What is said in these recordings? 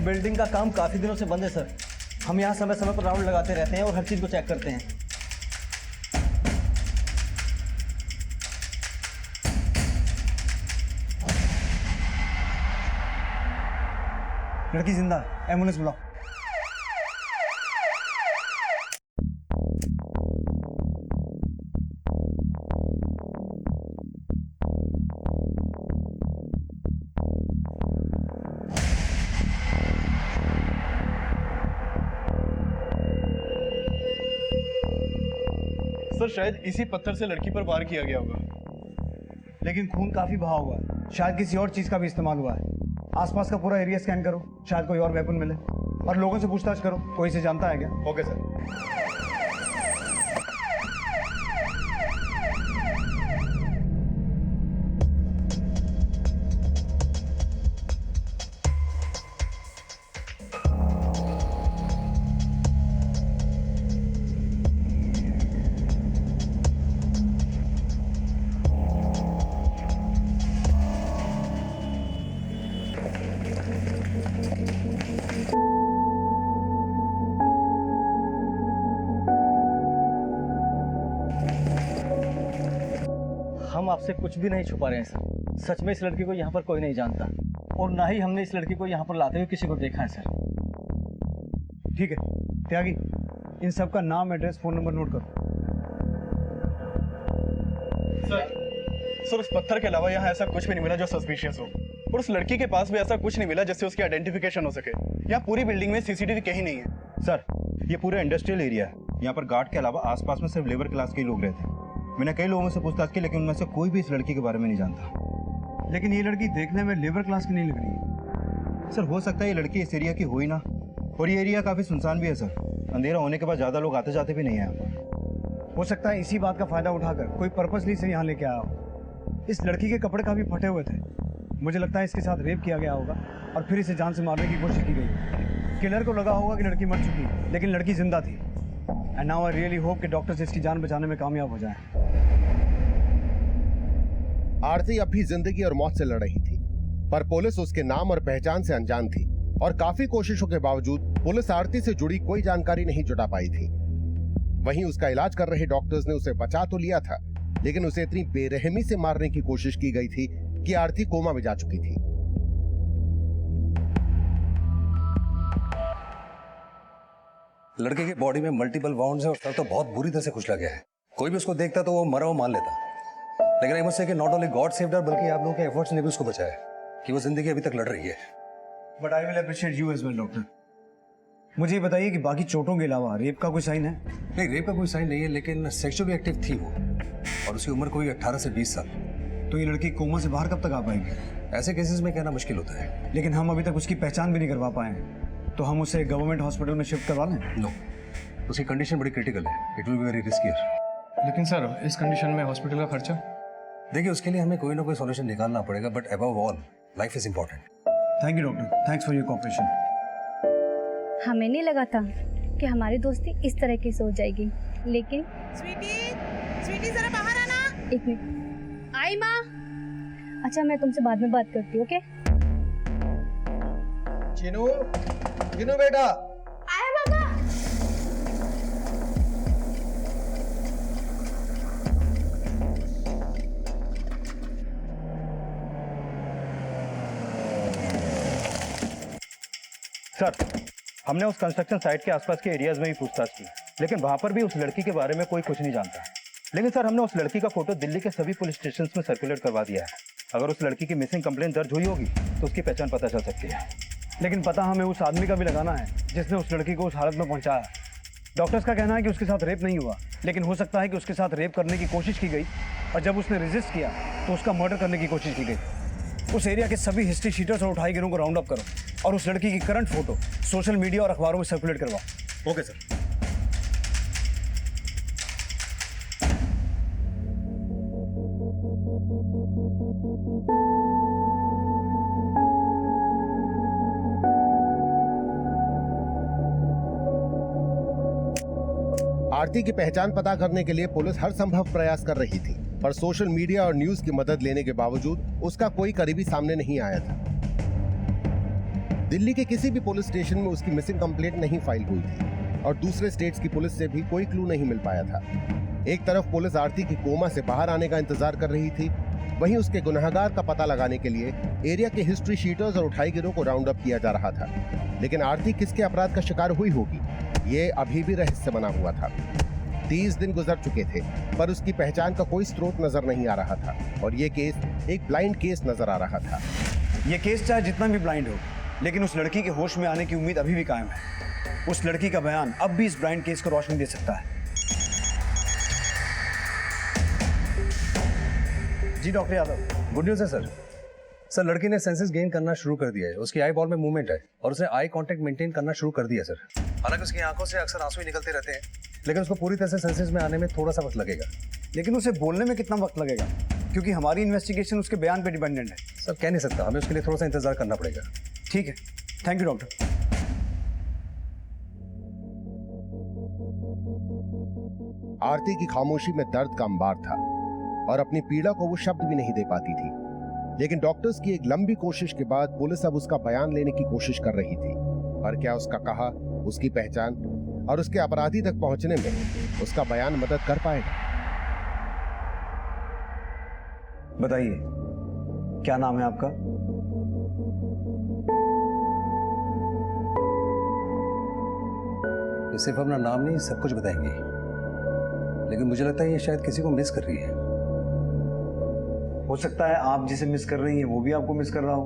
Building का काम काफी दिनों से बंद है सर। हम यहाँ समय समय पर राउंड लगाते रहते हैं और हर चीज को चेक करते हैं। लड़की जिंदा है, एम्बुलेंस बुलाओ। सर शायद इसी पत्थर से लड़की पर वार किया गया होगा। लेकिन खून काफी बहा हुआ है, शायद किसी और चीज का भी इस्तेमाल हुआ है। आसपास का पूरा एरिया स्कैन करो, शायद कोई और वेपन मिले। और लोगों से पूछताछ करो, कोई इसे जानता है क्या? Okay sir. हम आपसे कुछ भी नहीं छुपा रहे हैं सर। सच में इस लड़की को यहाँ पर कोई नहीं जानता और ना ही हमने इस लड़की को यहाँ पर लाते हुए किसी को देखा है सर। ठीक है त्यागी, इन सब का नाम, एड्रेस, फोन नंबर नोट करो। सर उस पत्थर के अलावा यहाँ ऐसा कुछ भी नहीं मिला जो सस्पिशियस हो, और उस लड़की के पास भी ऐसा कुछ नहीं मिला जिससे उसकी आइडेंटिफिकेशन हो सके। यहाँ पूरी बिल्डिंग में सीसीटीवी कहीं नहीं है। सर ये पूरा इंडस्ट्रियल एरिया है, यहाँ पर गार्ड के अलावा आसपास में सिर्फ लेबर क्लास के ही लोग रहते हैं। मैंने कई लोगों से पूछताछ की लेकिन उनमें से कोई भी इस लड़की के बारे में नहीं जानता। लेकिन ये लड़की देखने में लेबर क्लास की नहीं लग रही है। सर हो सकता है ये लड़की इस एरिया की हो ही ना, और ये एरिया काफी सुनसान भी है सर। अंधेरा होने के बाद ज्यादा लोग आते जाते भी नहीं है यहाँ पर। हो सकता है इसी बात का फायदा उठाकर कोई पर्पसली से यहाँ लेके आया हो। इस लड़की के कपड़े काफी फटे हुए थे, मुझे लगता है इसके साथ रेप किया गया होगा और फिर इसे जान से मारने की कोशिश की गई। किलर को लगा होगा कि लड़की मर चुकी, लेकिन लड़की जिंदा थी। And now I really hope कि डॉक्टर्स इसकी जान बचाने में कामयाब हो जाएं। आरती अब भी जिंदगी और मौत से लड़ रही थी, पर पुलिस उसके नाम और पहचान से अनजान थी और काफी कोशिशों के बावजूद पुलिस आरती से जुड़ी कोई जानकारी नहीं जुटा पाई थी। वहीं उसका इलाज कर रहे डॉक्टर्स ने उसे बचा तो लिया था, लेकिन उसे इतनी बेरहमी से मारने की कोशिश की गई थी कि आरती कोमा में जा चुकी थी। लड़के की बॉडी में मल्टीपल वाउंड्स है और सर तो बहुत बुरी तरह से खुजला गया है। कोई भी उसको देखता तो वो मरा हुआ मान लेता। लेकिन आई मस्ट से कि नॉट ओनली गॉड सेव्ड हर, बल्कि आप लोगों के एफर्ट्स ने भी उसको बचाया कि वो जिंदगी अभी तक लड़ रही है। But I will appreciate you as well doctor. मुझे ये बताइए कि बाकी चोटों के अलावा रेप का कोई साइन है? नहीं, रेप का कोई साइन नहीं है, लेकिन सेक्सुअली एक्टिव थी वो, और उसकी उम्र कोई 18 से 20 साल। तो ये लड़की कोमा से बाहर कब तक आ पाएगी? ऐसे केसेस में कहना मुश्किल होता है। लेकिन हम अभी तक उसकी पहचान भी नहीं करवा पाए हैं, तो हम उसे गवर्नमेंट हॉस्पिटल में शिफ्ट करवा लें? नो, उसकी कंडीशन बड़ी क्रिटिकल है। It will be very riskier. लेकिन सर इस कंडीशन में हॉस्पिटल का खर्चा? देखिए उसके लिए हमें कोई ना कोई सॉल्यूशन निकालना पड़ेगा, but above all life is important. Thank you doctor, thanks for your cooperation. हमें नहीं लगा था कि हमारी दोस्ती इस तरह की सोच जाएगी, लेकिन स्वीटी जरा बाहर आना। एक मिनट। आई माँ। अच्छा मैं तुमसे बाद में बात करती हूँ, ओके? चिनू, चिनू बेटा। आया बाबा। सर हमने उस कंस्ट्रक्शन साइट के आसपास के एरियाज में भी पूछताछ की, लेकिन वहां पर भी उस लड़की के बारे में कोई कुछ नहीं जानता। लेकिन सर हमने उस लड़की का फोटो दिल्ली के सभी पुलिस स्टेशन में सर्कुलेट करवा दिया है। अगर उस लड़की की मिसिंग कंप्लेंट दर्ज हुई होगी तो उसकी पहचान पता चल सकती है। लेकिन पता हमें उस आदमी का भी लगाना है जिसने उस लड़की को उस हालत में पहुंचाया। डॉक्टर्स का कहना है कि उसके साथ रेप नहीं हुआ, लेकिन हो सकता है कि उसके साथ रेप करने की कोशिश की गई और जब उसने रेजिस्ट किया तो उसका मर्डर करने की कोशिश की गई। उस एरिया के सभी हिस्ट्री शीटर्स और उठाई गिरों को राउंड अप करो और उस लड़की की करंट फोटो सोशल मीडिया और अखबारों में सर्कुलेट करवाओ। Okay sir. आरती की पहचान पता करने के लिए पुलिस हर संभव प्रयास कर रही थी, पर सोशल मीडिया और न्यूज की मदद लेने के बावजूद उसका कोई करीबी सामने नहीं आया था। दिल्ली के किसी भी पुलिस स्टेशन में उसकी मिसिंग कंप्लेंट नहीं फाइल हुई थी और दूसरे स्टेट्स की पुलिस से भी कोई क्लू नहीं मिल पाया था। एक तरफ पुलिस आरती की कोमा से बाहर आने का इंतजार कर रही थी, वहीं उसके गुनहगार का पता लगाने के लिए एरिया के हिस्ट्री शीटर्स और उठाईगिरों को राउंड अप किया जा रहा था। लेकिन आरती किसके अपराध का शिकार हुई होगी, ये अभी भी रहस्य बना हुआ था। 30 दिन गुजर चुके थे पर उसकी पहचान का कोई स्रोत नजर नहीं आ रहा था और ये केस एक ब्लाइंड केस नजर आ रहा था। ये केस चाहे जितना भी ब्लाइंड हो, लेकिन उस लड़की के होश में आने की उम्मीद अभी भी कायम है। उस लड़की का बयान अब भी इस ब्लाइंड केस को रोशनी दे सकता है। जी डॉक्टर यादव। गुड न्यूज़ है सर। सर लड़की ने सेंसेस गेन करना शुरू कर दिया है, उसकी आई बॉल में मूवमेंट है और उसने आई कांटेक्ट मेंटेन करना शुरू कर दिया सर। हालांकि उसकी आंखों से अक्सर आंसू ही निकलते रहते हैं, लेकिन उसको पूरी तरह से सेंसेस में आने में थोड़ा सा वक्त लगेगा। लेकिन उसे बोलने में कितना वक्त लगेगा, क्योंकि हमारी इन्वेस्टिगेशन उसके बयान पे डिपेंडेंट है। सर कह नहीं सकता, हमें उसके लिए थोड़ा सा इंतजार करना पड़ेगा। ठीक है, थैंक यू डॉक्टर। आरती की खामोशी में दर्द का अंबार था और अपनी पीड़ा को वो शब्द भी नहीं दे पाती थी। लेकिन डॉक्टर्स की एक लंबी कोशिश के बाद पुलिस अब उसका बयान लेने की कोशिश कर रही थी। और क्या उसका कहा, उसकी पहचान और उसके अपराधी तक पहुंचने में उसका बयान मदद कर पाएगा? बताइए, क्या नाम है आपका? ये सिर्फ अपना नाम नहीं, सब कुछ बताएंगे, लेकिन मुझे लगता है ये शायद किसी को मिस कर रही है। हो सकता है आप जिसे मिस कर रही हैं वो भी आपको मिस कर रहा हो।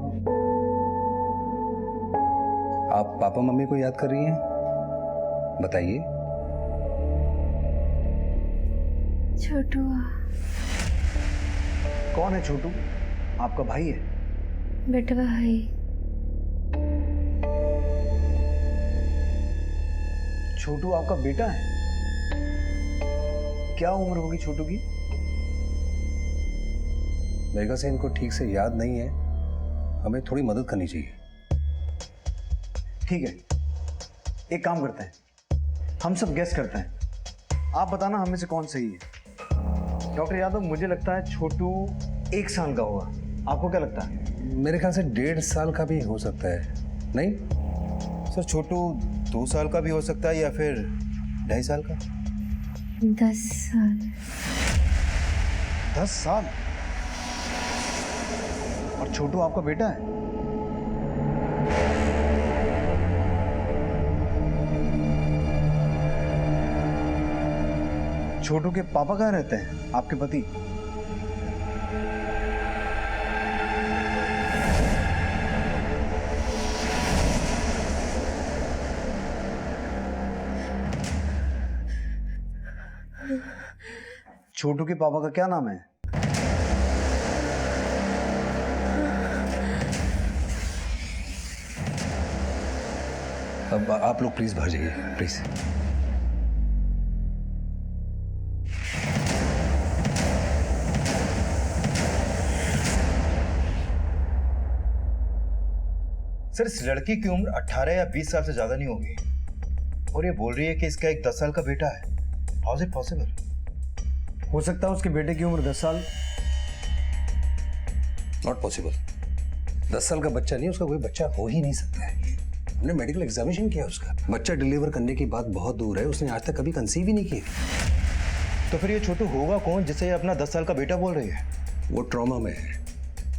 आप पापा मम्मी को याद कर रही हैं? बताइए। छोटू। कौन है छोटू? आपका भाई है? बेटवा है। छोटू आपका बेटा है? क्या उम्र होगी छोटू की? मेरे ख्याल से इनको ठीक से याद नहीं है, हमें थोड़ी मदद करनी चाहिए। ठीक है, एक काम करते हैं, हम सब गेस करते हैं, आप बताना हमें से कौन सही है। डॉक्टर यादव, मुझे लगता है छोटू 1 साल का होगा, आपको क्या लगता है? मेरे ख्याल से 1.5 साल का भी हो सकता है। नहीं सर, छोटू 2 साल का भी हो सकता है या फिर 2.5 साल का। 10 साल। 10 साल? और छोटू आपका बेटा है? छोटू के पापा कहाँ रहते हैं, आपके पति? छोटू के पापा का क्या नाम है? अब आप लोग प्लीज बाहर जाइए, प्लीज। सर, इस लड़की की उम्र 18 या 20 साल से ज्यादा नहीं होगी और ये बोल रही है कि इसका एक 10 साल का बेटा है। How is it possible? हो सकता है उसके बेटे की उम्र 10 साल। Not possible. 10 साल का बच्चा नहीं, उसका कोई बच्चा हो ही नहीं सकता है। हमने मेडिकल एग्जामिनेशन किया उसका, बच्चा डिलीवर करने की बात बहुत दूर है, उसने आज तक कभी कंसीव ही नहीं की। तो फिर ये छोटू होगा कौन जिसे ये अपना 10 साल का बेटा बोल रही है? वो ट्रॉमा में है,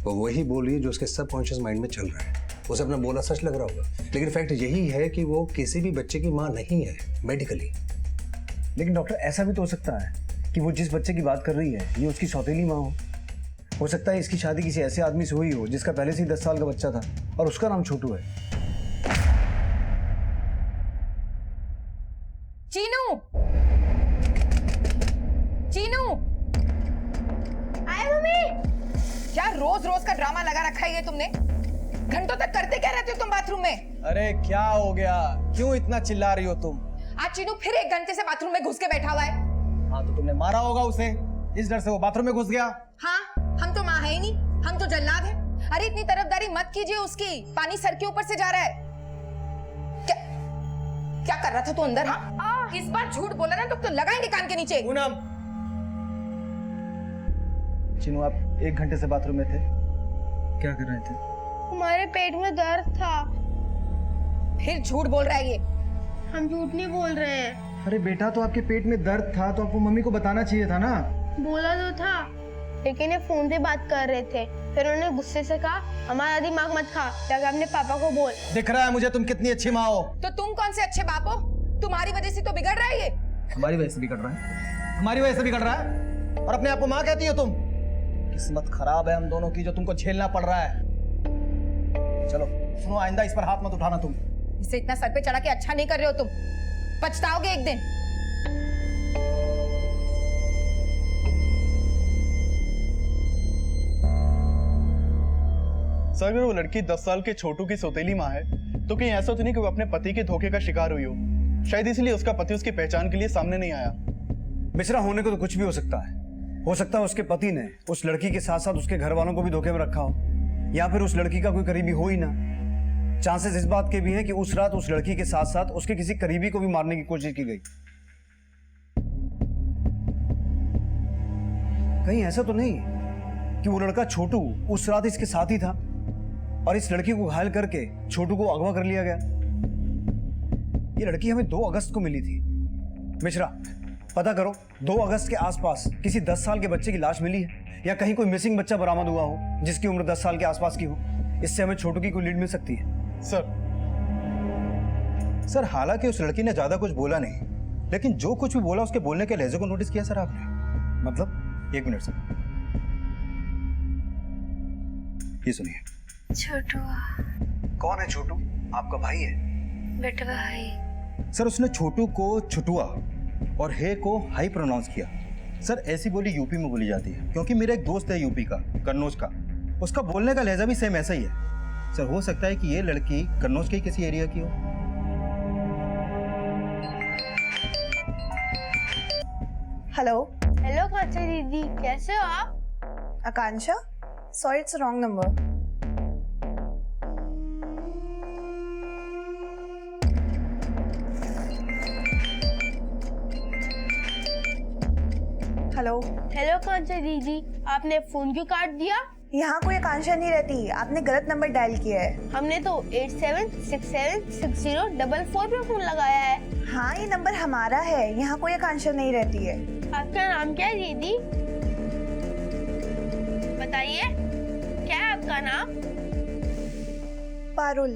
वो वही बोल रही है जो उसके सबकॉन्शियस माइंड में चल रहा है। उसे अपना बोला सच लग रहा होगा, लेकिन फैक्ट यही है कि वो किसी भी बच्चे की माँ नहीं है मेडिकली। लेकिन डॉक्टर, ऐसा भी तो हो सकता है कि वो जिस बच्चे की बात कर रही है ये उसकी सौतेली माँ हो सकता है इसकी शादी किसी ऐसे आदमी से हुई हो जिसका पहले से ही 10 साल का बच्चा था और उसका नाम छोटू है। चीनू, चीनू, आए मम्मी। क्या रोज रोज का ड्रामा लगा रखा है ये तुमने? घंटों तक करते क्या रहते हो तुम बाथरूम में? अरे क्या हो गया, क्यों इतना चिल्ला रही हो तुम? आज चीनू फिर 1 घंटे से बाथरूम में घुस के बैठा हुआ है। हाँ तो तुमने मारा होगा उसे, इस डर से वो बाथरूम में घुस गया। हाँ, हम तो माँ है ही नहीं, हम तो जल्लाद हैं। अरे इतनी तरफदारी मत कीजिए उसकी, पानी सर के ऊपर से जा रहा है। क्या कर रहा था तू अंदर? हाँ? इस बार झूठ बोला ना तो लगाएंगे कान के नीचे। पूनम, चिनू, आप 1 घंटे से बाथरूम में थे, क्या कर रहे थे? हमारे पेट में दर्द था। फिर झूठ बोल रहा है ये। हम झूठ नहीं बोल रहे हैं। अरे बेटा, तो आपके पेट में दर्द था तो आपको मम्मी को बताना चाहिए था ना। बोला तो था, लेकिन ये फोन पे बात कर रहे थे। फिर उन्होंने गुस्से से कहा हमारा दिमाग मत खा, जाके अपने पापा को बोल। दिख रहा है मुझे तुम कितनी अच्छी माँ हो। तो तुम कौन से अच्छे बाप हो? तुम्हारी वजह से तो बिगड़ रहा है ये। हमारी वजह से बिगड़ रहा है, हमारी वजह से बिगड़ रहा है, और अपने आप को माँ कहती हो तुम। किस्मत खराब है हम दोनों की जो तुमको झेलना पड़ रहा है। चलो सुनो, आइंदा इस पर हाथ मत उठाना तुम। इसे इतना सर पे चढ़ा के अच्छा नहीं कर रहे हो तुम, पछताओगे एक दिन। सर अगर वो लड़की 10 साल के छोटू की सौतेली माँ है तो कहीं ऐसा तो नहीं कि वो अपने पति के धोखे का शिकार हुई हो? शायद इसलिए उसका पति उसकी पहचान के लिए सामने नहीं आया। मिश्रा, होने को तो कुछ भी हो सकता है। हो सकता है उसके पति ने उस लड़की के साथ साथ उसके घर वालों को भी धोखे में रखा हो, या फिर उस लड़की का कोई करीबी हो ही ना। चांसेस इस बात के भी हैं कि उस रात उस लड़की के साथ साथ उसके किसी करीबी को भी मारने की कोशिश की गई। कहीं ऐसा तो नहीं कि वो लड़का छोटू उस रात इसके साथ ही था और इस लड़की को घायल करके छोटू को अगवा कर लिया गया। ये लड़की हमें 2 अगस्त को मिली थी। मिश्रा, पता करो 2 अगस्त के आसपास किसी 10 साल के बच्चे की लाश मिली है या कहीं कोई मिसिंग बच्चा बरामद हुआ हो जिसकी उम्र 10 साल के आसपास की हो। इससे हमें छोटू की कोई लीड मिल सकती है। सर हालांकि उस लड़की ने ज्यादा कुछ बोला नहीं, लेकिन जो कुछ भी बोला उसके बोलने के लहजे को नोटिस किया सर आपने? मतलब? 1 मिनट सर, ये सुनिए। छोटू। कौन है छोटू? आपका भाई है? बेटा भाई। सर उसने छोटू को छुटुआ और हे को हाई प्रोनाउंस किया। सर ऐसी बोली यूपी में बोली जाती है, क्योंकि मेरा एक दोस्त है यूपी का, कन्नौज का, उसका बोलने का लहजा भी सेम ऐसा ही है। सर हो सकता है कि ये लड़की कन्नौज के ही किसी एरिया की हो। हेलो। हेलो कांचा दीदी, कैसे हो आप? Akanksha, sorry it's wrong number. Hello. Hello Kancha दीदी, आपने फोन क्यों काट दिया? यहाँ कोई आकांक्षा नहीं रहती, आपने गलत नंबर डायल किया है। हमने तो 87676044 पे फोन लगाया है। हाँ, ये नंबर हमारा है, यहाँ कोई आकांक्षा नहीं रहती है। आपका नाम क्या है दीदी? बताइए, क्या है आपका नाम? पारुल।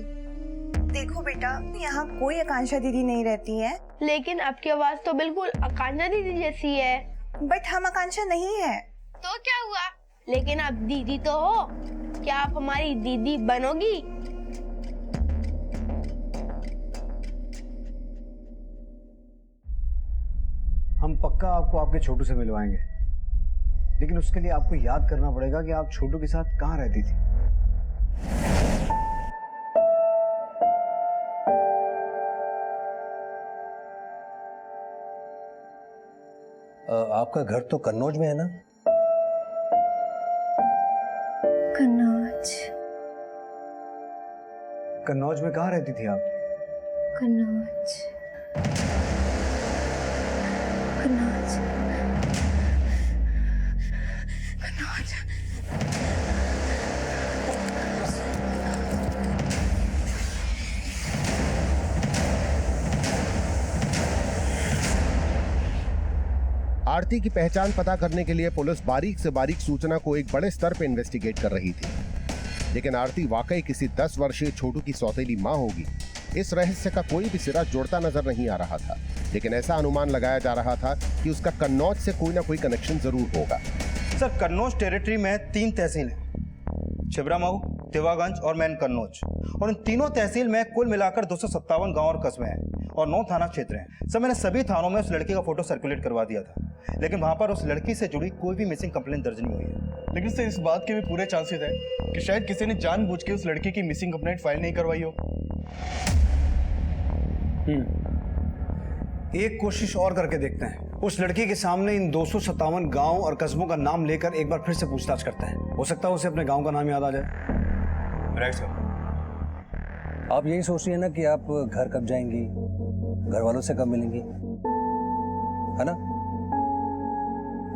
देखो बेटा, यहाँ कोई आकांक्षा दीदी नहीं रहती है। लेकिन आपकी आवाज तो बिल्कुल आकांक्षा दीदी जैसी है। बट हम आकांक्षा नहीं है। तो क्या हुआ? लेकिन आप दीदी तो हो, क्या आप हमारी दीदी बनोगी? हम पक्का आपको आपके छोटू से मिलवाएंगे, लेकिन उसके लिए आपको याद करना पड़ेगा कि आप छोटू के साथ कहाँ रहती थी। आपका घर तो कन्नौज में है ना? कन्नौज। कन्नौज में कहाँ रहती थी आप? कन्नौज। कन्नौज। कन्नौज। आरती की पहचान पता करने के लिए पुलिस बारीक से बारीक सूचना को एक बड़े स्तर पर इन्वेस्टिगेट कर रही थी, लेकिन आरती वाकई किसी 10 वर्षीय छोटू की सौतेली मां होगी, इस रहस्य का कोई भी सिरा जुड़ता नजर नहीं आ रहा था। लेकिन ऐसा अनुमान लगाया जा रहा था कि उसका कन्नौज से कोई ना कोई कनेक्शन जरूर होगा। सर कन्नौज टेरिटरी में 3 तहसील हैं, छिबरामऊ, देवागंज और मैन कन्नौज, और इन तीनों तहसील में कुल मिलाकर 257 गांव और कस्बे हैं और 9 थाना क्षेत्र हैं। सर मैंने सभी थानों में उस लड़की का फोटो सर्कुलेट करवा दिया था, लेकिन वहां पर उस लड़की से जुड़ी कोई भी मिसिंग कंप्लेन दर्ज नहीं हुई है। लेकिन सर इस बात के भी पूरे चांसेस है कि शायद किसी ने जानबूझ के उस लड़की की मिसिंग कंप्लेंट फाइल नहीं करवाई हो। एक कोशिश और करके देखते हैं। उस लड़की के सामने इन 257 गांव और कस्बों का नाम लेकर एक बार फिर से पूछताछ करते हैं। हो सकता है उसे अपने गांव का नाम याद आ जाए। Right sir. आप यही सोच रही है ना कि आप घर कब जाएंगी, घर वालों से कब मिलेंगी, है ना?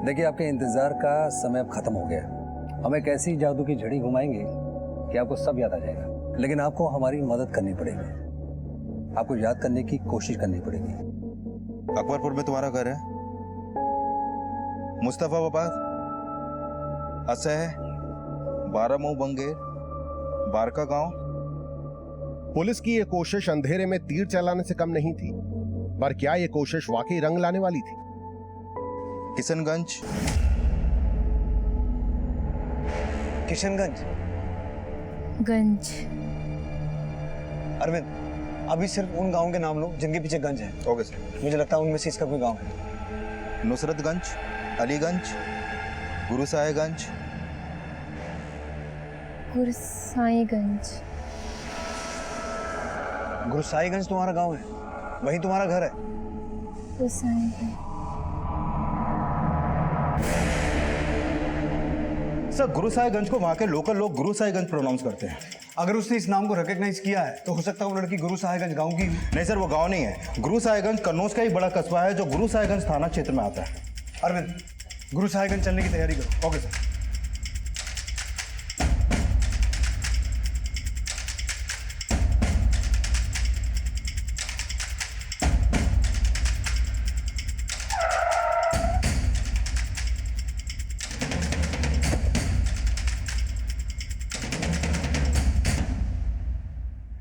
देखिए आपके इंतजार का समय अब खत्म हो गया। हम एक ऐसी जादू की झड़ी घुमाएंगे कि आपको सब याद आ जाएगा, लेकिन आपको हमारी मदद करनी पड़ेगी। आपको याद करने की कोशिश करनी पड़ेगी। अकबरपुर में तुम्हारा घर है? मुस्तफाबाद, असह, बारामऊ, बंगेर, बारका गांव। पुलिस की यह कोशिश अंधेरे में तीर चलाने से कम नहीं थी, पर क्या यह कोशिश वाकई रंग लाने वाली थी? किशनगंज, किशनगंज। गंज। अरविंद, अभी सिर्फ उन गांवों के नाम लो जिनके पीछे गंज है। Okay sir. मुझे लगता है उनमें से इसका कोई गांव है। नुसरतगंज, अलीगंज, गुरुसाहिबगंज। गुरसाईगंज। गुरुसाहिबगंज तुम्हारा गांव है, वही तुम्हारा घर है। गुरसाईगंज। सर, गुरुसाहिबगंज को वहां के लोकल लोग गुरुसाहिबगंज प्रोनाउंस करते हैं। अगर उसने इस नाम को रिकॉग्नाइज किया है तो हो सकता है वो लड़की गुरुसाहिबगंज गांव की हो। नहीं सर, वो गांव नहीं है। गुरुसाहिबगंज कन्नौज का ही बड़ा कस्बा है जो गुरुसाहिबगंज थाना क्षेत्र में आता है। अरविंद, गुरुसाहिबगंज चलने की तैयारी करो। Okay sir.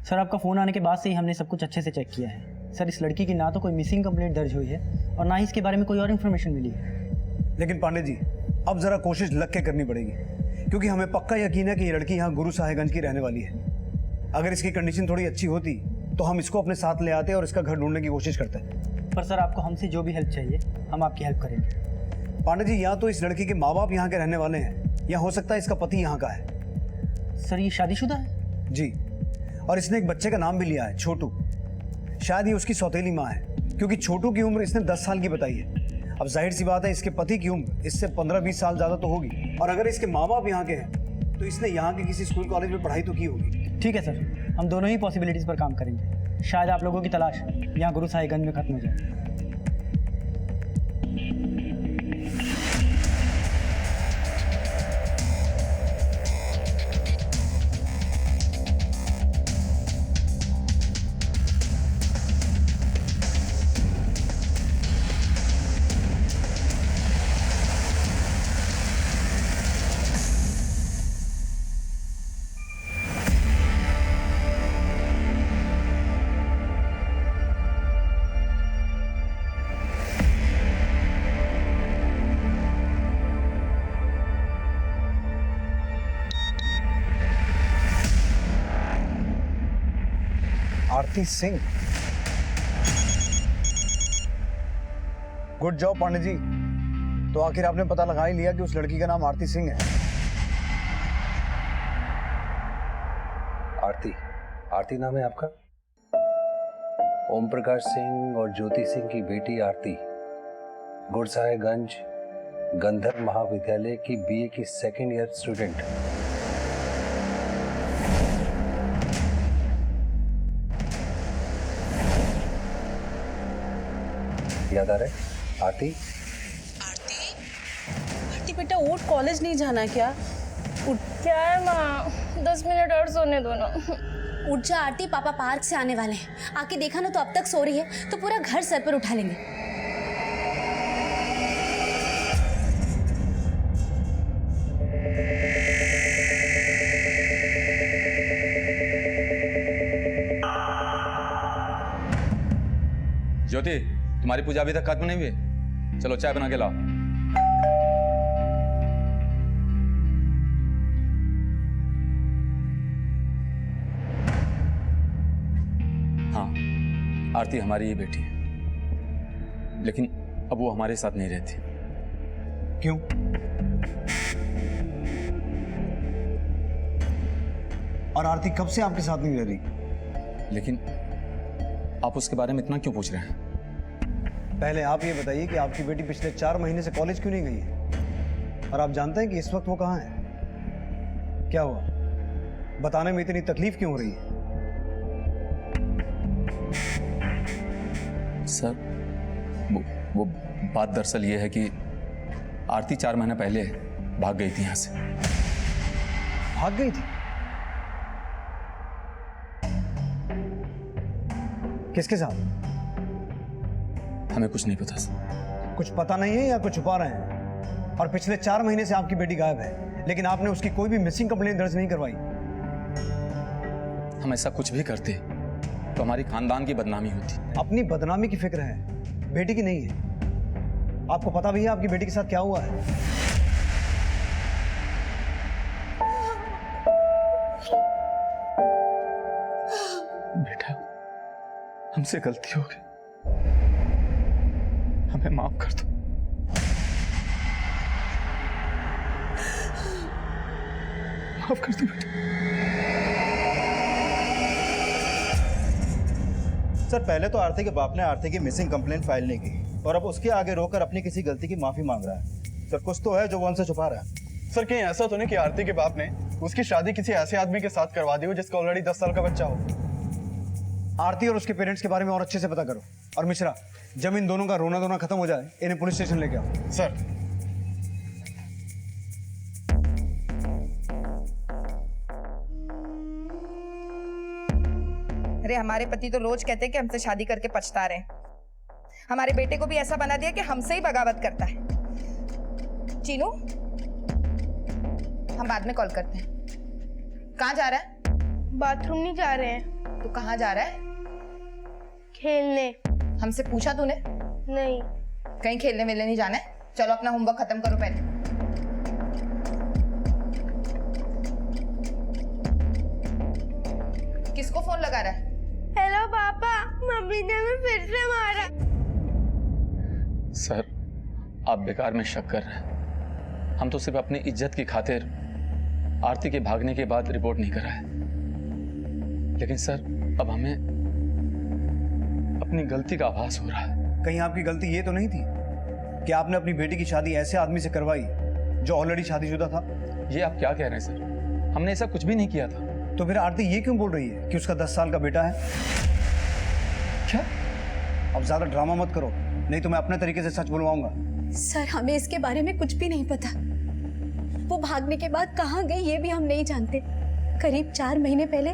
सर, आपका फ़ोन आने के बाद से ही हमने सब कुछ अच्छे से चेक किया है। सर, इस लड़की की ना तो कोई मिसिंग कंप्लेंट दर्ज हुई है और ना ही इसके बारे में कोई और इन्फॉर्मेशन मिली है। लेकिन पांडे जी, अब जरा कोशिश लग के करनी पड़ेगी, क्योंकि हमें पक्का यकीन है कि ये लड़की यहाँ गुरुसाहिबगंज की रहने वाली है। अगर इसकी कंडीशन थोड़ी अच्छी होती तो हम इसको अपने साथ ले आते और इसका घर ढूंढने की कोशिश करते। पर सर, आपको हमसे जो भी हेल्प चाहिए हम आपकी हेल्प करेंगे। पांडे जी, या तो इस लड़की के माँ बाप यहाँ के रहने वाले हैं या हो सकता है इसका पति यहाँ का है। सर, ये शादीशुदा है? जी, और इसने एक बच्चे का नाम भी लिया है, छोटू। शायद ये उसकी सौतेली माँ है, क्योंकि छोटू की उम्र इसने 10 साल की बताई है। अब जाहिर सी बात है इसके पति की उम्र इससे 15-20 साल ज़्यादा तो होगी, और अगर इसके माँ बाप यहाँ के हैं तो इसने यहाँ के किसी स्कूल कॉलेज में पढ़ाई तो की होगी। ठीक है सर, हम दोनों ही पॉसिबिलिटीज़ पर काम करेंगे। शायद आप लोगों की तलाश यहाँ गुरुसाहिबगंज में खत्म हो जाए। आरती सिंह। गुड जॉब पांडे जी, तो आखिर आपने पता लगा ही लिया कि उस लड़की का नाम आरती सिंह है। आरती? आरती नाम है आपका? ओम प्रकाश सिंह और ज्योति सिंह की बेटी आरती गुरसाहिबगंज गंधर्व महाविद्यालय की बीए की सेकेंड ईयर स्टूडेंट। याद आ रहा है? आरती? आरती बेटा उठ, कॉलेज नहीं जाना क्या? उठ। क्या है माँ, 10 मिनट और सोने दो ना। उठ जा आरती, पापा पार्क से आने वाले हैं। आके देखा ना तो अब तक सो रही है, तो पूरा घर सर पर उठा लेंगे। ज्योति, तुम्हारी पूजा अभी तक खत्म नहीं हुई? चलो चाय बना के लाओ। हाँ, आरती हमारी ही बेटी है, लेकिन अब वो हमारे साथ नहीं रहती। क्यों? और आरती कब से आपके साथ नहीं रह रही? लेकिन आप उसके बारे में इतना क्यों पूछ रहे हैं? पहले आप ये बताइए कि आपकी बेटी पिछले 4 महीने से कॉलेज क्यों नहीं गई है? और आप जानते हैं कि इस वक्त वो कहाँ है? क्या हुआ? बताने में इतनी तकलीफ क्यों हो रही है? सर, वो बात दरअसल ये है कि आरती 4 महीने पहले भाग गई थी यहाँ से। भाग गई थी? किसके साथ? हमें कुछ नहीं पता सर। कुछ पता नहीं है या कुछ छुपा रहे हैं? और पिछले 4 महीने से आपकी बेटी गायब है, लेकिन आपने उसकी कोई भी मिसिंग कंप्लेंट दर्ज नहीं करवाई। हम ऐसा कुछ भी करते तो हमारी खानदान की बदनामी होती। अपनी बदनामी की फिक्र है, बेटी की नहीं है। आपको पता भी है आपकी बेटी के साथ क्या हुआ है? बेटा, हमसे गलती हो गई, हमें माफ कर दो। माफ कर दो बेटा। सर, पहले तो आरती के बाप ने आरती की मिसिंग कंप्लेंट फाइल नहीं की और अब उसके आगे रोकर अपनी किसी गलती की माफी मांग रहा है। सर, कुछ तो है जो वो हमसे छुपा रहा है। सर कहीं ऐसा तो नहीं कि आरती के बाप ने उसकी शादी किसी ऐसे आदमी के साथ करवा दी हो जिसका ऑलरेडी 10 साल का बच्चा हो? आरती और उसके पेरेंट्स के बारे में और अच्छे से पता करो। और मिश्रा, जब इन दोनों का रोना धोना खत्म हो जाए, इन्हें पुलिस स्टेशन लेके आओ। सर। अरे हमारे पति तो रोज कहते हैं कि हमसे शादी करके पछता रहे हैं। हमारे बेटे को भी ऐसा बना दिया कि हमसे ही बगावत करता है। चीनू, हम बाद में कॉल करते हैं। कहाँ जा रहा है? बाथरूम नहीं जा रहे हैं। तू कहाँ जा रहा है? खेलने। हमसे पूछा तूने? नहीं। कहीं खेलने वेलने नहीं जाना है? चलो अपना होमवर्क खत्म करो पहले। किसको फोन लगा रहा है? हेलो पापा, मम्मी ने हमें फिर से मारा। सर, आप बेकार में शक कर रहे हैं। हम तो सिर्फ अपनी इज्जत की खातिर आरती के भागने के बाद रिपोर्ट नहीं कराए। लेकिन सर, अब हमें अपनी गलती का आभास हो रहा है। कहीं आपकी गलती ये तो नहीं थी कि आपने अपनी बेटी की शादी ऐसे आदमी से करवाई जो ऑलरेडी शादीशुदा था? ये आप क्या कह रहे हैं सर? हमने ऐसा कुछ भी नहीं किया था। तो फिर आरती ये क्यों बोल रही है कि उसका 10 साल का बेटा है? क्या? अब ज्यादा ड्रामा मत करो, नहीं तो मैं अपने तरीके से सच बुलवाऊंगा। सर, हमें इसके बारे में कुछ भी नहीं पता। वो भागने के बाद कहाँ गई ये भी हम नहीं जानते। करीब 4 महीने पहले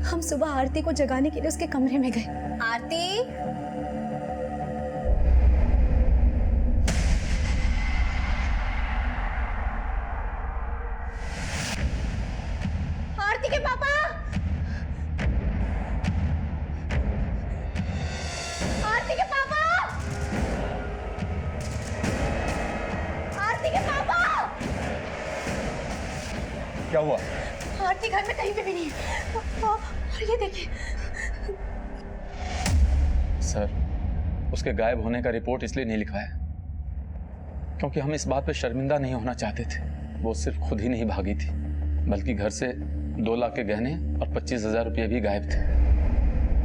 हम सुबह आरती को जगाने के लिए उसके कमरे में गए। आरती, आरती के पापा, आरती के पापा, आरती के पापा। क्या हुआ? आरती घर में कहीं पे भी नहीं है। और ये देखिए। सर, उसके गायब होने का रिपोर्ट इसलिए नहीं लिखा है क्योंकि हम इस बात पे शर्मिंदा नहीं होना चाहते थे। वो सिर्फ खुद ही नहीं भागी थी, बल्कि घर से 2 लाख के गहने और 25,000 रुपये भी गायब थे।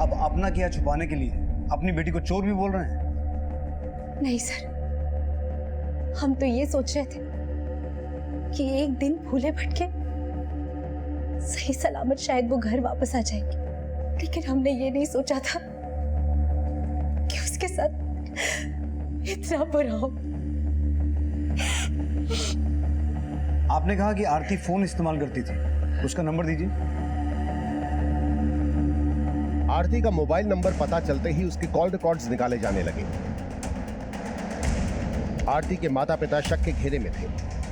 अब अपना किया छुपाने के लिए अपनी बेटी को चोर भी बोल रहे हैं? नहीं सर, हम तो ये सोच रहे थे कि एक दिन भूले भटके सही सलामत शायद वो घर वापस आ जाएगी, लेकिन हमने ये नहीं सोचा था कि उसके साथ इतना बुरा हो। आपने कहा कि आरती फोन इस्तेमाल करती थी, उसका नंबर दीजिए। आरती का मोबाइल नंबर पता चलते ही उसके कॉल रिकॉर्ड्स निकाले जाने लगे। आरती के माता पिता शक के घेरे में थे।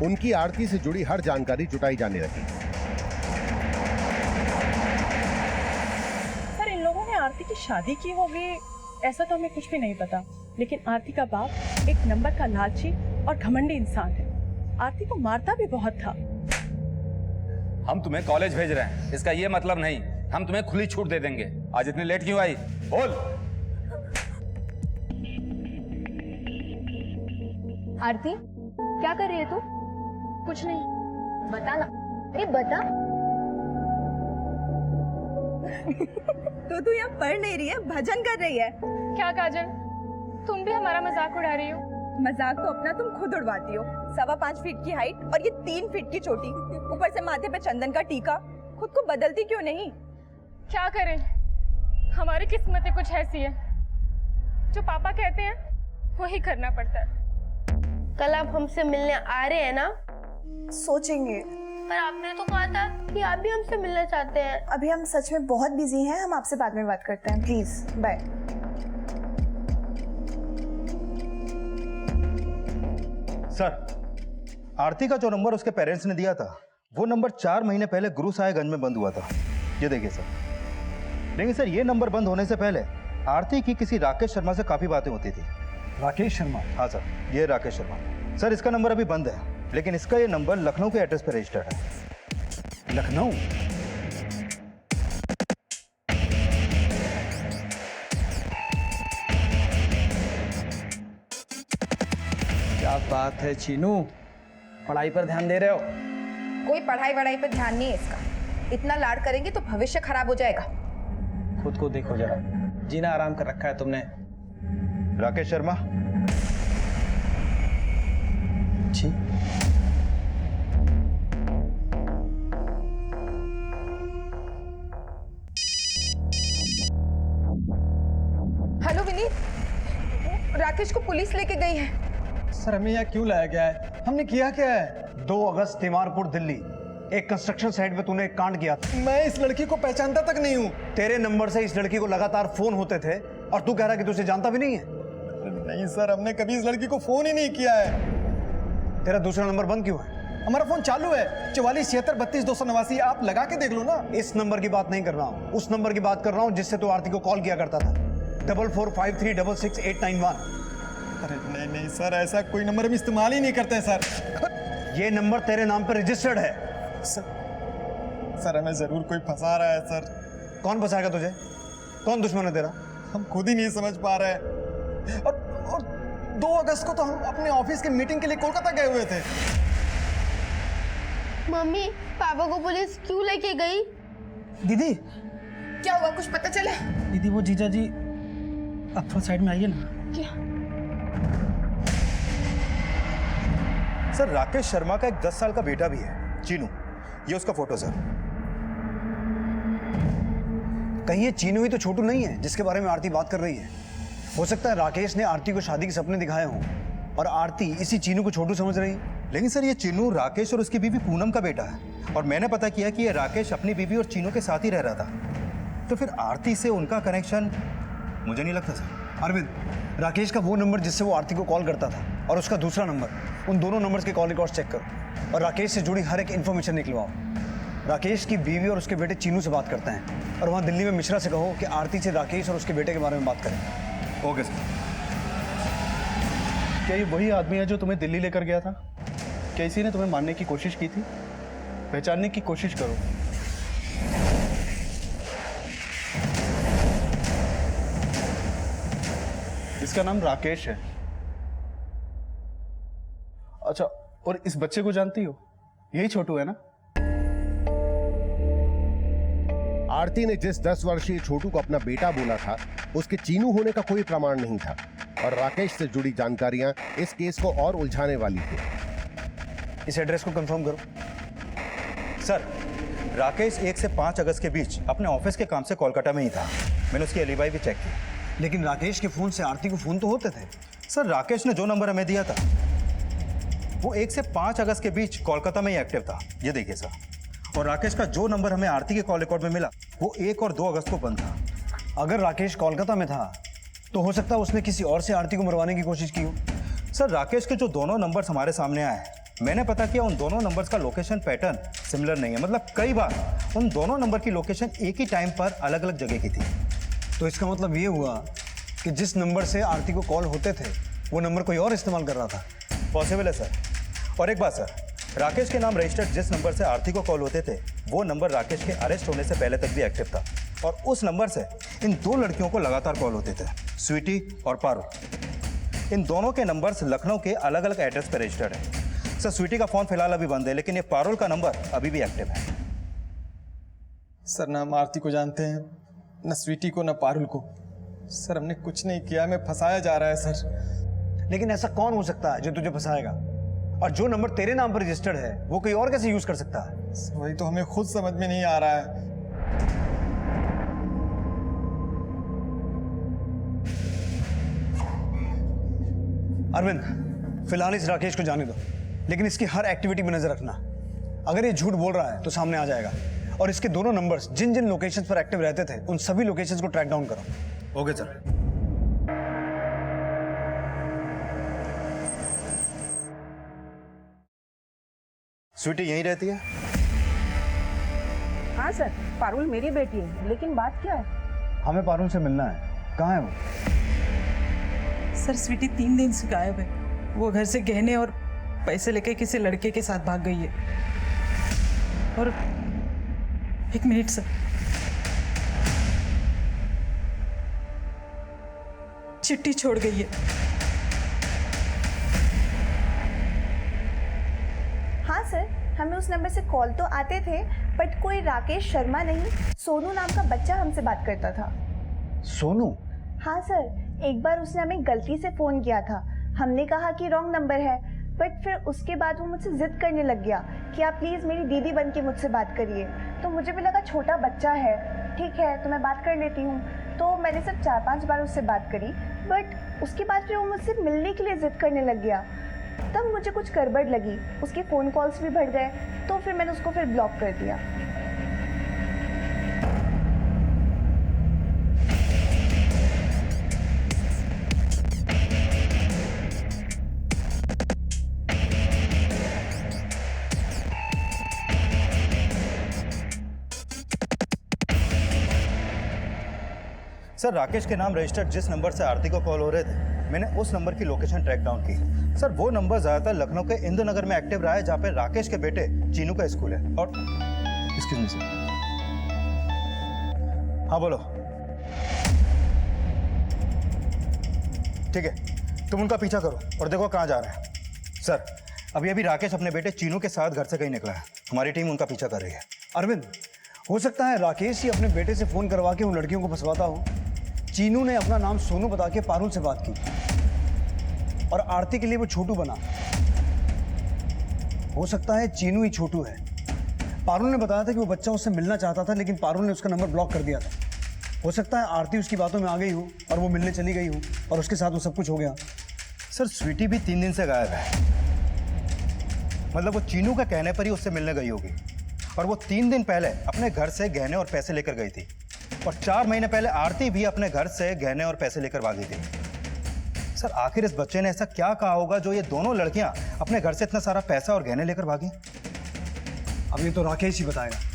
उनकी आरती से जुड़ी हर जानकारी जुटाई जाने लगी। सर, इन लोगों ने आरती की शादी की होगी ऐसा तो हमें कुछ भी नहीं पता, लेकिन आरती का बाप एक नंबर का लालची और घमंडी इंसान है। आरती को मारता भी बहुत था। हम तुम्हें कॉलेज भेज रहे हैं, इसका ये मतलब नहीं हम तुम्हें खुली छूट दे देंगे। आज इतनी लेट क्यों आई? बोल। आरती, क्या कर रही है तू? कुछ नहीं। बता ना। अरे बता। तो तू यहाँ पढ़ नहीं रही है, भजन कर रही है। क्या काजल, तुम भी हमारा मजाक उड़ा रही हो? मजाक तो अपना तुम खुद उड़वाती हो। 5.25 फीट की हाइट और ये 3 फीट की चोटी, ऊपर से माथे पे चंदन का टीका। खुद को बदलती क्यों नहीं? क्या करें, हमारी किस्मतें कुछ ऐसी है, जो पापा कहते हैं वही करना पड़ता है। कल आप हमसे मिलने आ रहे हैं ना? सोचेंगे, पर आपने तो कहा था कि आप भी हमसे मिलना चाहते हैं। अभी हम सच में बहुत बिजी हैं, हम आपसे बाद में बात करते हैं, प्लीज बाय। सर, आरती का जो नंबर उसके पेरेंट्स ने दिया था वो नंबर 4 महीने पहले गुरु साहेबगंज में बंद हुआ था। ये देखिए सर। लेकिन सर ये नंबर बंद होने से पहले आरती की किसी राकेश शर्मा से काफी बातें होती थी। राकेश शर्मा? हाँ सर, ये राकेश शर्मा। सर इसका नंबर अभी बंद है, लेकिन इसका ये नंबर लखनऊ के एड्रेस पर रजिस्टर्ड है। लखनऊ? क्या बात है चीनू, पढ़ाई पर ध्यान दे रहे हो? कोई पढ़ाई वढ़ाई पे ध्यान नहीं है इसका। इतना लाड करेंगे तो भविष्य खराब हो जाएगा। खुद को देखो जरा, जीना आराम कर रखा है तुमने। राकेश शर्मा जी। हेलो विनीत, राकेश को पुलिस लेके गई है। सर हमें यहाँ क्यों लाया गया है? हमने किया क्या है? 2 अगस्त तिमारपुर दिल्ली, एक कंस्ट्रक्शन साइट पे तूने एक कांड किया था। मैं इस लड़की को पहचानता तक नहीं हूँ। तेरे नंबर से इस लड़की को लगातार फोन होते थे और तू कह रहा कि तू उसे जानता भी नहीं है। नहीं सर, हमने कभी इस लड़की को फोन ही नहीं किया है। तेरा दूसरा नंबर बंद क्यों है? हमारा फोन चालू है, 447632 आप लगा के देख लो ना। इस नंबर की बात नहीं कर रहा हूँ, उस नंबर की बात कर रहा हूँ जिससे तू आरती को कॉल किया करता था, 4453666891। अरे नहीं नहीं सर, ऐसा कोई नंबर हम इस्तेमाल ही नहीं करते हैं सर। ये नंबर तेरे नाम पर रजिस्टर्ड है। सर हमें जरूर कोई फंसा रहा है सर। कौन फंसाएगा तुझे? कौन दुश्मन है तेरा? हम खुद ही नहीं समझ पा रहे हैं। और 2 अगस्त को तो हम अपने ऑफिस की मीटिंग के लिए कोलकाता गए हुए थे। मम्मी, पापा को पुलिस क्यों लेके गई? दीदी क्या हुआ, कुछ पता चला? दीदी वो जीजा जी, आप थोड़ा साइड में आइए ना। क्या? सर राकेश शर्मा का एक 10 साल का बेटा भी है, चीनू। ये उसका फोटो सर। कहीं ये चीनू ही तो छोटू नहीं है जिसके बारे में आरती बात कर रही है? हो सकता है राकेश ने आरती को शादी के सपने दिखाए हों और आरती इसी चीनू को छोटू समझ रही है। लेकिन सर ये चीनू राकेश और उसकी बीवी पूनम का बेटा है, और मैंने पता किया कि ये राकेश अपनी बीवी और चीनू के साथ ही रह रहा था। तो फिर आरती से उनका कनेक्शन मुझे नहीं लगता सर। अरविंद, राकेश का वो नंबर जिससे वो आरती को कॉल करता था और उसका दूसरा नंबर, उन दोनों नंबर्स के कॉल रिकॉर्ड्स चेक करो और राकेश से जुड़ी हर एक इन्फॉर्मेशन निकलवाओ। राकेश की बीवी और उसके बेटे चीनू से बात करते हैं और वहाँ दिल्ली में मिश्रा से कहो कि आरती से राकेश और उसके बेटे के बारे में बात करें। Okay sir. क्या ये वही आदमी है जो तुम्हें दिल्ली लेकर गया था? क्या इसी ने तुम्हें मारने की कोशिश की थी? पहचानने की कोशिश करो। इसका नाम राकेश है। अच्छा, और इस बच्चे को जानती हो? यही छोटू है ना? आरती ने जिस 10 वर्षीय छोटू को अपना बेटा बोला था, उसके चीनू होने का कोई प्रमाण नहीं था, और राकेश से जुड़ी जानकारियां इस केस को और उलझाने वाली थी। इस एड्रेस को कंफर्म करो। सर राकेश 1 से 5 अगस्त के बीच अपने ऑफिस के काम से कोलकाता में ही था। मैंने उसकी एलिबाई भी चेक की। लेकिन राकेश के फोन से आरती को फोन तो होते थे। सर राकेश ने जो नंबर हमें दिया था वो 1 से 5 अगस्त के बीच कोलकाता में ही एक्टिव था। ये देखिए सर। और राकेश का जो नंबर हमें आरती के कॉल रिकॉर्ड में मिला वो 1 और 2 अगस्त को बंद था। अगर राकेश कोलकाता में था तो हो सकता है उसने किसी और से आरती को मरवाने की कोशिश की हो। सर राकेश के जो दोनों नंबर्स हमारे सामने आए, मैंने पता किया उन दोनों नंबर्स का लोकेशन पैटर्न सिमिलर नहीं है। मतलब कई बार उन दोनों नंबर की लोकेशन एक ही टाइम पर अलग अलग जगह की थी। तो इसका मतलब ये हुआ कि जिस नंबर से आरती को कॉल होते थे वो नंबर कोई और इस्तेमाल कर रहा था। पॉसिबल है सर। और एक बात सर, राकेश के नाम रजिस्टर्ड जिस नंबर से आरती को कॉल होते थे वो नंबर राकेश के अरेस्ट होने से पहले तक भी एक्टिव था, और उस नंबर से इन 2 लड़कियों को लगातार कॉल होते थे, स्वीटी और पारुल। इन दोनों के नंबर्स लखनऊ के अलग अलग एड्रेस पर रजिस्टर्ड है। सर स्वीटी का फोन फिलहाल अभी बंद है, लेकिन ये पारुल का नंबर अभी भी एक्टिव है। सर ना हम आरती को जानते हैं, न स्वीटी को, न पारुल को। सर हमने कुछ नहीं किया, हमें फंसाया जा रहा है सर। लेकिन ऐसा कौन हो सकता है जो तुझे फंसाएगा? और जो नंबर तेरे नाम पर रजिस्टर्ड है वो कोई और कैसे यूज कर सकता है? वही तो हमें खुद समझ में नहीं आ रहा है। अरविंद, फिलहाल इस राकेश को जाने दो, लेकिन इसकी हर एक्टिविटी में नजर रखना। अगर ये झूठ बोल रहा है तो सामने आ जाएगा, और इसके दोनों नंबर्स जिन जिन लोकेशंस पर एक्टिव रहते थे उन सभी लोकेशंस को ट्रैक डाउन करो। Okay sir. स्वीटी यहीं रहती है? हाँ सर, पारुल मेरी बेटी है, लेकिन बात क्या है? हमें पारुल से मिलना है। कहाँ है वो? सर स्वीटी 3 दिन से गायब है। वो घर से गहने और पैसे लेकर किसी लड़के के साथ भाग गई है। और 1 मिनट सर, चिट्ठी छोड़ गई है। हाँ सर, हमें उस नंबर से कॉल तो आते थे, बट कोई राकेश शर्मा नहीं, सोनू नाम का बच्चा हमसे बात करता था। सोनू? हाँ सर, एक बार उसने हमें गलती से फोन किया था। हमने कहा कि रॉन्ग नंबर है, बट फिर उसके बाद वो मुझसे जिद करने लग गया कि आप प्लीज़ मेरी दीदी बन के मुझसे बात करिए। तो मुझे भी लगा छोटा बच्चा है, ठीक है तो मैं बात कर लेती हूँ। तो मैंने सिर्फ 4-5 बार उससे बात करी, बट उसके बाद फिर वो मुझसे मिलने के लिए जिद करने लग गया। तब मुझे कुछ गड़बड़ लगी, उसके फ़ोन कॉल्स भी बढ़ गए, तो फिर मैंने उसको फिर ब्लॉक कर दिया। सर राकेश के नाम रजिस्टर्ड जिस नंबर से आरती को कॉल हो रहे थे, मैंने उस नंबर की लोकेशन ट्रैक डाउन की। सर वो नंबर ज़्यादातर लखनऊ के इंदु नगर में एक्टिव रहा है, जहाँ पे राकेश के बेटे चीनू का स्कूल है। और एक्सक्यूज मी सर। हाँ बोलो। ठीक है, तुम उनका पीछा करो और देखो कहाँ जा रहे हैं। सर अभी अभी राकेश अपने बेटे चीनू के साथ घर से कहीं निकला है, हमारी टीम उनका पीछा कर रही है। अरविंद, हो सकता है राकेश ही अपने बेटे से फोन करवा के उन लड़कियों को फंसवाता हो। चीनू ने अपना नाम सोनू बता के पारुल से बात की और आरती के लिए वो छोटू बना। हो सकता है चीनू ही छोटू है। पारुल ने बताया था कि वो बच्चा उससे मिलना चाहता था, लेकिन पारुल ने उसका नंबर ब्लॉक कर दिया था। हो सकता है आरती उसकी बातों में आ गई हो और वो मिलने चली गई हो और उसके साथ वो सब कुछ हो गया। सर स्वीटी भी 3 दिन से गायब है, मतलब वो चीनू का कहने पर ही उससे मिलने गई होगी। और वो 3 दिन पहले अपने घर से गहने और पैसे लेकर गई थी, और 4 महीने पहले आरती भी अपने घर से गहने और पैसे लेकर भागी थी। सर आखिर इस बच्चे ने ऐसा क्या कहा होगा जो ये दोनों लड़कियां अपने घर से इतना सारा पैसा और गहने लेकर भागी? अब ये तो राकेश ही बताएगा।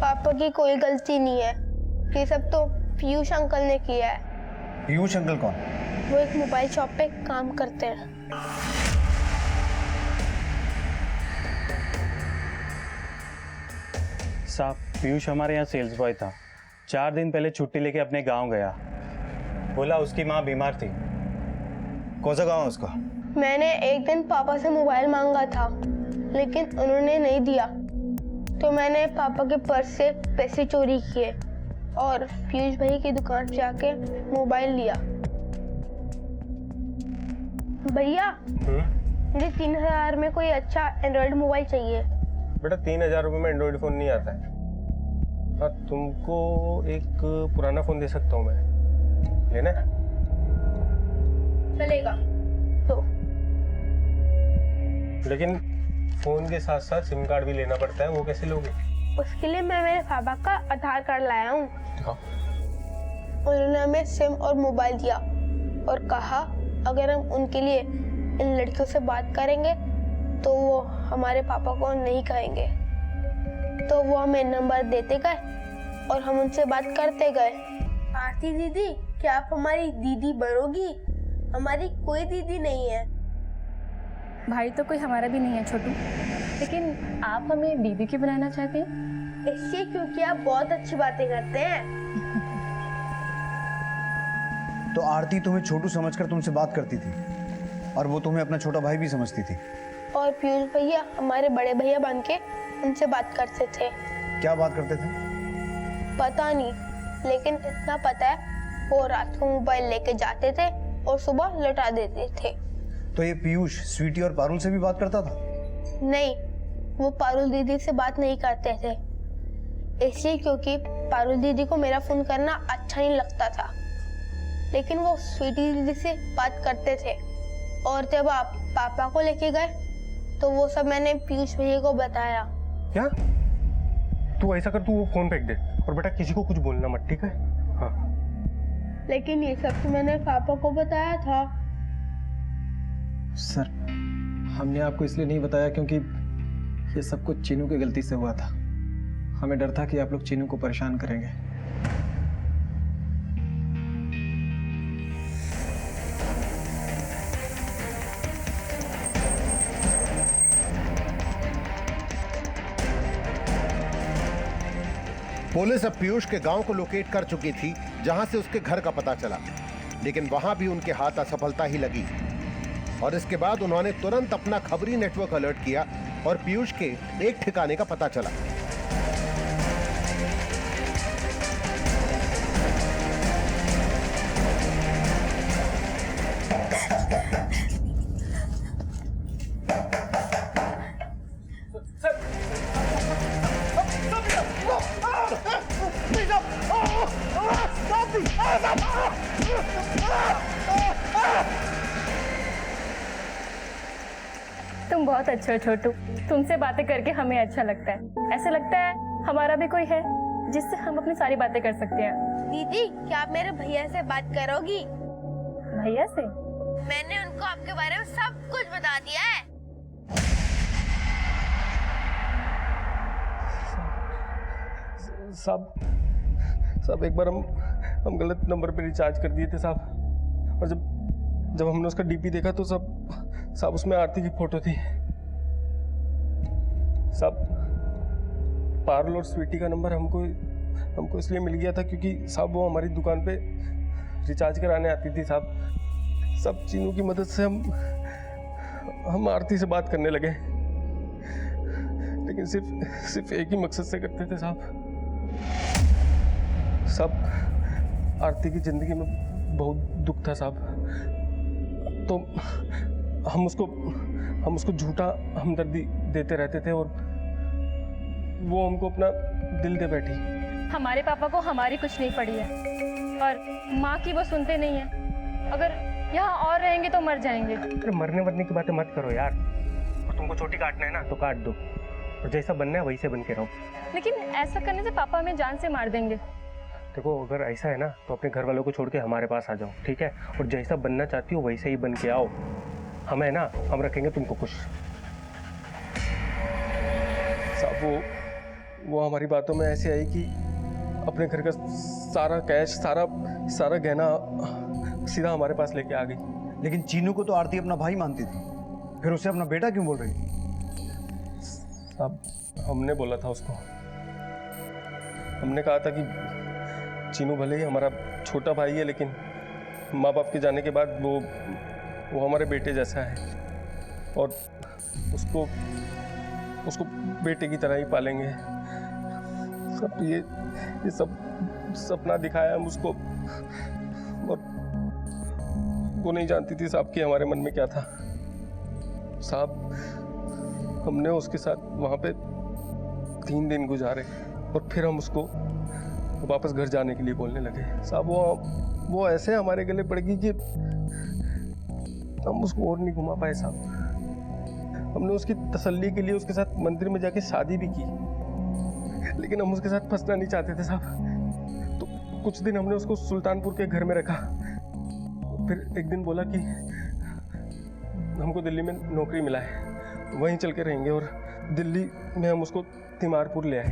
पापा की कोई गलती नहीं है, ये सब तो पीयूष अंकल ने किया है। पीयूष अंकल कौन? वो एक मोबाइल शॉप पे काम करते हैं। साहब पीयूष हमारे यहाँ सेल्स बॉय था। 4 दिन पहले छुट्टी लेके अपने गांव गया, बोला उसकी माँ बीमार थी। कौन सा गाँव है उसका? मैंने एक दिन पापा से मोबाइल मांगा था, लेकिन उन्होंने नहीं दिया, तो मैंने पापा के पर्स से पैसे चोरी किए और पीयूष भाई की दुकान से आके मोबाइल लिया। भैया मुझे 3000 में कोई अच्छा एंड्रॉइड मोबाइल चाहिए। बेटा 3000 रुपये में एंड्रॉइड फ़ोन नहीं आता है। हाँ तुमको एक पुराना फ़ोन दे सकता हूँ मैं, लेना है? चलेगा तो। लेकिन फ़ोन के साथ साथ सिम कार्ड भी लेना पड़ता है, वो कैसे लोगे? उसके लिए मैं मेरे पापा का आधार कार्ड लाया हूँ। दिखाओ। उन्होंने हमें सिम और मोबाइल दिया और कहा अगर हम उनके लिए इन लड़कियों से बात करेंगे तो वो हमारे पापा को नहीं कहेंगे। तो वो हमें नंबर देते गए और हम उनसे बात करते गए। आरती दीदी, क्या आप हमारी दीदी बनोगी? हमारी कोई दीदी नहीं है। भाई तो कोई हमारा भी नहीं है छोटू, लेकिन आप हमें दीदी क्यों बनाना चाहते हैं? इसलिए क्योंकि आप बहुत अच्छी बातें करते हैं। तो आरती तुम्हें छोटू समझकर तुमसे बात करती थी और वो तुम्हें अपना छोटा भाई भी समझती थी। और पीयूष भैया हमारे बड़े भैया बन के उनसे बात करते थे। क्या बात करते थे? पता नहीं, लेकिन इतना पता है वो रात को मोबाइल लेके जाते थे और सुबह लौटा देते थे। तो ये पीयूष स्वीटी और पारुल से भी बात करता था? नहीं, वो पारुल दीदी से बात नहीं करते थे, इसलिए क्योंकि पारुल दीदी को मेरा फोन करना अच्छा नहीं लगता था। लेकिन वो स्वीटी दीदी से बात करते थे। और जब आप पापा को लेके गए तो वो सब मैंने पीयूष भैया को बताया। क्या? तू ऐसा कर, तू वो फोन फेंक दे और बेटा किसी को कुछ बोलना मत, ठीक है? हाँ। लेकिन ये सब तो मैंने पापा को बताया था। सर, हमने आपको इसलिए नहीं बताया क्योंकि ये सब कुछ चीनू की गलती से हुआ था। हमें डर था कि आप लोग चीनू को परेशान करेंगे। पुलिस अब पीयूष के गांव को लोकेट कर चुकी थी, जहां से उसके घर का पता चला, लेकिन वहां भी उनके हाथ असफलता ही लगी। और इसके बाद उन्होंने तुरंत अपना खबरी नेटवर्क अलर्ट किया और पीयूष के एक ठिकाने का पता चला। तुम बहुत अच्छे हो छोटू, तुमसे बातें करके हमें अच्छा लगता है। ऐसा लगता है हमारा भी कोई है जिससे हम अपनी सारी बातें कर सकते हैं। दीदी, क्या आप मेरे भैया से बात करोगी? भैया से? मैंने उनको आपके बारे में सब कुछ बता दिया है। साहब एक बार हम गलत नंबर पे रिचार्ज कर दिए थे साहब, और जब हमने उसका डीपी देखा तो साहब उसमें आरती की फोटो थी। साहब पारुल और स्वीटी का नंबर हमको इसलिए मिल गया था क्योंकि साहब वो हमारी दुकान पे रिचार्ज कराने आती थी साहब। सब चीनू की मदद से हम आरती से बात करने लगे, लेकिन सिर्फ एक ही मकसद से करते थे साहब। आरती की जिंदगी में बहुत दुख था साहब, तो हम उसको झूठा हमदर्दी देते रहते थे और वो हमको अपना दिल दे बैठी। हमारे पापा को हमारी कुछ नहीं पड़ी है और माँ की वो सुनते नहीं है। अगर यहाँ और रहेंगे तो मर जाएंगे। अरे मरने वरने की बातें मत करो यार, और तुमको चोटी काटना है ना तो काट दो, और जैसा बनना है वही से बन के रहो। लेकिन ऐसा करने से पापा हमें जान से मार देंगे। देखो अगर ऐसा है ना तो अपने घर वालों को छोड़ के हमारे पास आ जाओ, ठीक है? और जैसा बनना चाहती हो वैसे ही बन के आओ। हम है ना, हम रखेंगे तुमको खुश। साहब वो हमारी बातों में ऐसे आई कि अपने घर का सारा कैश सारा गहना सीधा हमारे पास लेके आ गई। लेकिन चीनू को तो आरती अपना भाई मानती थी, फिर उसे अपना बेटा क्यों बोल रही? साहब हमने बोला था उसको, हमने कहा था कि चीनू भले ही हमारा छोटा भाई है, लेकिन माँ बाप के जाने के बाद वो हमारे बेटे जैसा है और उसको बेटे की तरह ही पालेंगे। सब ये सब सपना दिखाया हम उसको, और वो नहीं जानती थी साहब कि हमारे मन में क्या था। साहब हमने उसके साथ वहाँ पे 3 दिन गुजारे और फिर हम उसको वापस घर जाने के लिए बोलने लगे। साहब वो ऐसे हमारे गले पड़ गई कि हम उसको और नहीं घुमा पाए साहब। हमने उसकी तसल्ली के लिए उसके साथ मंदिर में जाके शादी भी की, लेकिन हम उसके साथ फंसना नहीं चाहते थे साहब। तो कुछ दिन हमने उसको सुल्तानपुर के घर में रखा, फिर एक दिन बोला कि हमको दिल्ली में नौकरी मिला है, वहीं चल के रहेंगे, और दिल्ली में हम उसको तिमारपुर ले आए।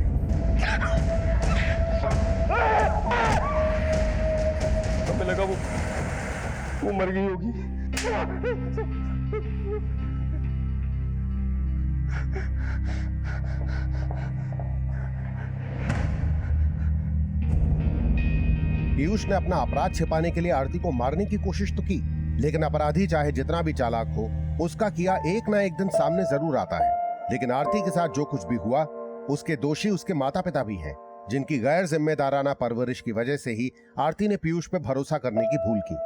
हमें लगा वो मर गई होगी। पीयूष ने अपना अपराध छिपाने के लिए आरती को मारने की कोशिश तो की, लेकिन अपराधी चाहे जितना भी चालाक हो, उसका किया एक ना एक दिन सामने जरूर आता है। लेकिन आरती के साथ जो कुछ भी हुआ, उसके दोषी उसके माता पिता भी हैं, जिनकी गैर जिम्मेदाराना परवरिश की वजह से ही आरती ने पीयूष पे भरोसा करने की भूल की।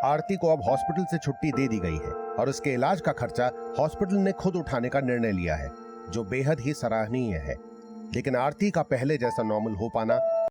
आरती को अब हॉस्पिटल से छुट्टी दे दी गई है और उसके इलाज का खर्चा हॉस्पिटल ने खुद उठाने का निर्णय लिया है, जो बेहद ही सराहनीय है। लेकिन आरती का पहले जैसा नॉर्मल हो पाना